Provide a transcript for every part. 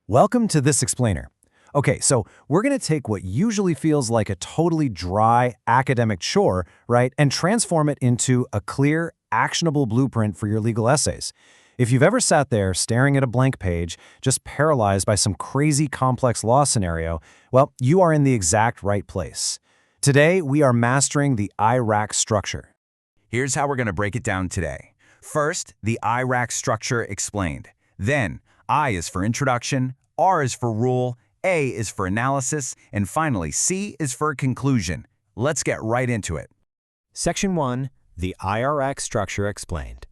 Welcome to This Explainer. Okay, so we're going to take what usually feels like a totally dry academic chore, right, and transform it into a clear, actionable blueprint for your legal essays. If you've ever sat there staring at a blank page, just paralyzed by some crazy complex law scenario, well, you are in the exact right place. Today, we are mastering the IRAC structure. Here's how we're going to break it down today. First, the IRAC structure explained. Then, I is for introduction, R is for rule, A is for analysis, and finally, C is for conclusion. Let's get right into it. Section 1, the IRAC structure explained.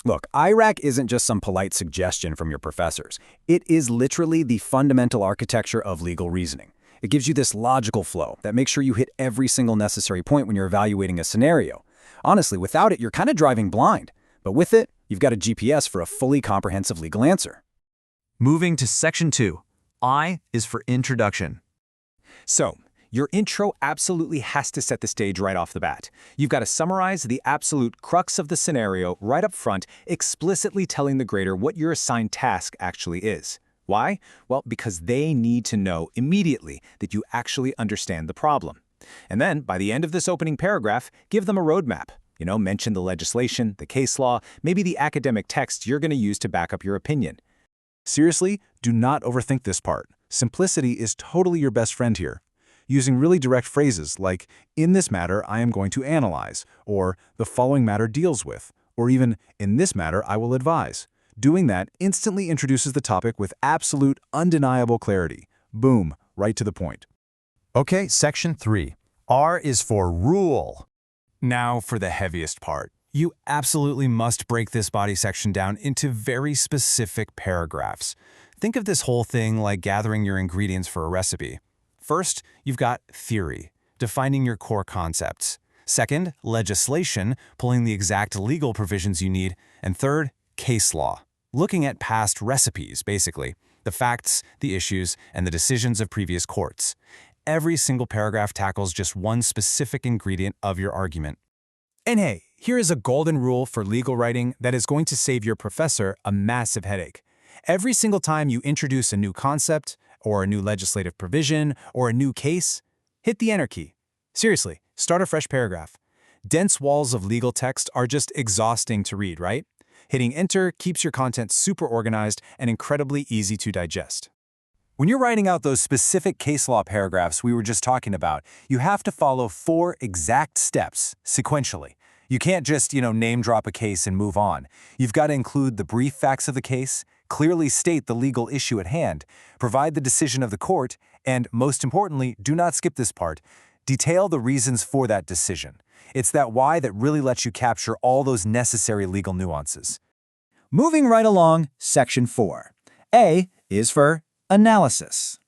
Look, IRAC isn't just some polite suggestion from your professors. It is literally the fundamental architecture of legal reasoning. It gives you this logical flow that makes sure you hit every single necessary point when you're evaluating a scenario. Honestly, without it, you're kind of driving blind. But with it, you've got a GPS for a fully comprehensive legal answer. Moving to Section 2, I is for introduction. So, your intro absolutely has to set the stage right off the bat. You've got to summarize the absolute crux of the scenario right up front, explicitly telling the grader what your assigned task actually is. Why? Well, because they need to know immediately that you actually understand the problem. And then, by the end of this opening paragraph, give them a roadmap. Mention the legislation, the case law, maybe the academic text you're going to use to back up your opinion. Seriously, do not overthink this part. Simplicity is totally your best friend here. Using really direct phrases like, in this matter, I am going to analyze, or the following matter deals with, or even, in this matter, I will advise. Doing that instantly introduces the topic with absolute, undeniable clarity. Boom, right to the point. Okay, Section 3. R is for rule. Now for the heaviest part. You absolutely must break this body section down into very specific paragraphs. Think of this whole thing like gathering your ingredients for a recipe. First, you've got theory, defining your core concepts. Second, legislation, pulling the exact legal provisions you need. And third, case law, looking at past recipes, basically, the facts, the issues, and the decisions of previous courts. Every single paragraph tackles just one specific ingredient of your argument. And hey, here is a golden rule for legal writing that is going to save your professor a massive headache. Every single time you introduce a new concept, or a new legislative provision, or a new case, hit the Enter key. Seriously, start a fresh paragraph. Dense walls of legal text are just exhausting to read, right? Hitting Enter keeps your content super organized and incredibly easy to digest. When you're writing out those specific case law paragraphs we were just talking about, you have to follow 4 exact steps sequentially. You can't just, name drop a case and move on. You've got to include the brief facts of the case, clearly state the legal issue at hand, provide the decision of the court, and most importantly, do not skip this part, detail the reasons for that decision. It's that why that really lets you capture all those necessary legal nuances. Moving right along, Section 4. A is for analysis.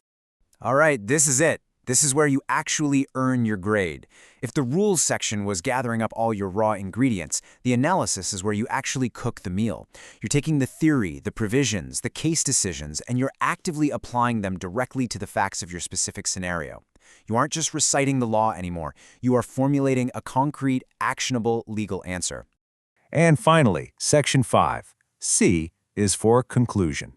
All right, this is it. This is where you actually earn your grade. If the rules section was gathering up all your raw ingredients, the analysis is where you actually cook the meal. You're taking the theory, the provisions, the case decisions, and you're actively applying them directly to the facts of your specific scenario. You aren't just reciting the law anymore. You are formulating a concrete, actionable legal answer. And finally, Section 5. C is for conclusion.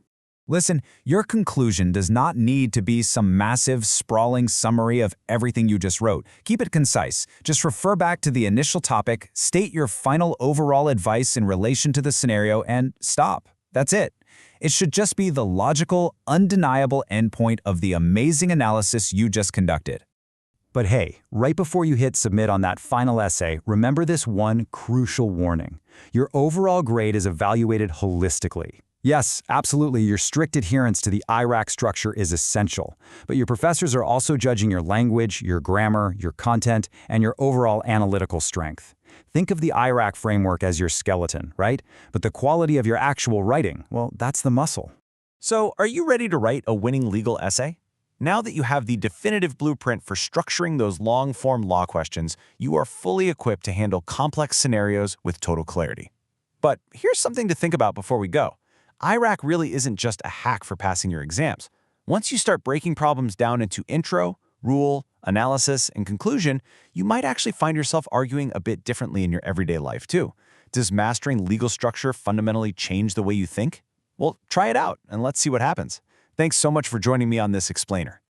Listen, your conclusion does not need to be some massive, sprawling summary of everything you just wrote. Keep it concise. Just refer back to the initial topic, state your final overall advice in relation to the scenario, and stop. That's it. It should just be the logical, undeniable endpoint of the amazing analysis you just conducted. But hey, right before you hit submit on that final essay, remember this one crucial warning. Your overall grade is evaluated holistically. Yes, absolutely, your strict adherence to the IRAC structure is essential, but your professors are also judging your language, your grammar, your content, and your overall analytical strength. Think of the IRAC framework as your skeleton, right? But the quality of your actual writing, well, that's the muscle. So, are you ready to write a winning legal essay? Now that you have the definitive blueprint for structuring those long-form law questions, you are fully equipped to handle complex scenarios with total clarity. But here's something to think about before we go. IRAC really isn't just a hack for passing your exams. Once you start breaking problems down into intro, rule, analysis, and conclusion, you might actually find yourself arguing a bit differently in your everyday life too. Does mastering legal structure fundamentally change the way you think? Well, try it out and let's see what happens. Thanks so much for joining me on this explainer.